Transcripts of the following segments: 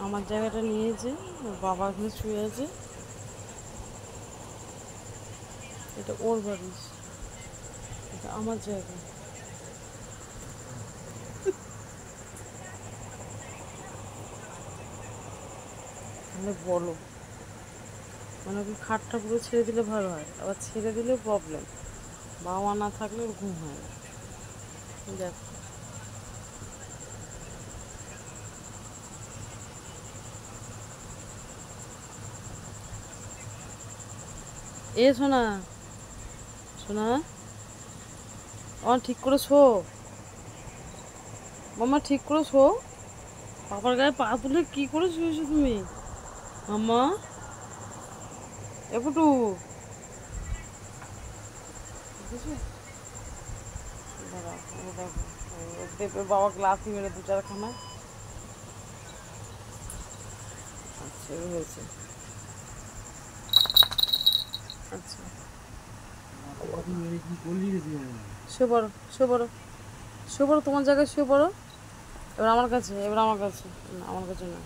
আমার জায়গাটা নিয়েছে, ওর বাবা এখানে শুয়ে আছে, এটা ওর বাড়ি, এটা আমার জায়গা। তাহলে বলো, মানে ওকে খাটটা পুরো ছেড়ে দিলে ভালো হয়, আবার ছেড়ে দিলেও প্রবলেম, বাবা মা না থাকলে ওর ঘুম হয় না। দেখ, এ শোনা, শোনা, আমার ঠিক করে শো, মামা ঠিক করে শো। বাবার গায়ে পা তুলে কি করে শুয়েছো তুমি মামা? এপুটু দেখো, দেখো বাবা গ্লাসই মেরে দু চারখানা। আচ্ছা হয়েছে, আচ্ছা শুয়ে পড়ো, শুয়ে পড়ো, শুয়ে পড়ো, তোমার জায়গায় শুয়ে পড়ো। এবার আমার কাছে, এবার আমার কাছে না, আমার কাছে না,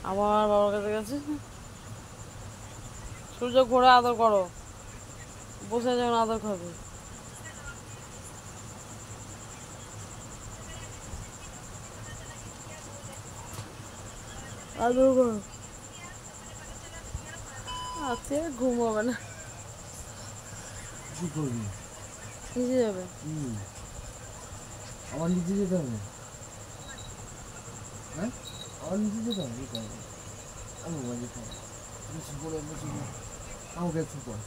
আবার বাবার কাছে গেছে। সূর্য ঘোরে আদর করো, বসে যখন আদর খাবে। আদর করো, আজকে ঘুম হবে না। কি করবি? নিচে যাবে, আমার নিচে যেতে হবে? হ্যাঁ, আমার নিচে যেতে হবে? কি করবো? আমি মোবাইল যেতে হবে, বসে পড়ে বসে পড়ে আমাকে একটু পর।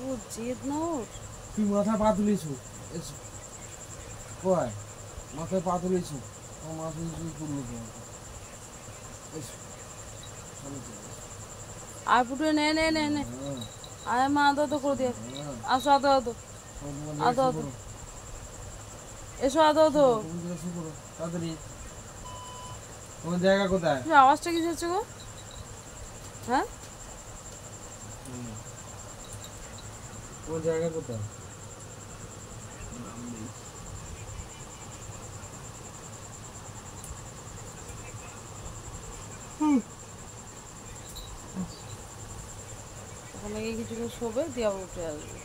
ও জেদ না ওর। তুই মাথায় পা তুলেছো, এসো কয় মাথায় পা তুলেছো, আমার মাথা তুলে তুললো তোমাকে। এসো চলো চলো। আয় পুটু, নে নে নে নে, আয় মা আদর তো করে দিয়ে, আসো আদো আদো, আদো আদো, এসো আদো আদো। তাড়াতাড়ি, তোমার জায়গা কোথায়? আওয়াজটা কিছু হচ্ছে গো? হ্যাঁ, তোমার জায়গা কোথায়? ওখানে গিয়ে কিছুক্ষণ শোবে দিয়ে আবার উঠে আসবে।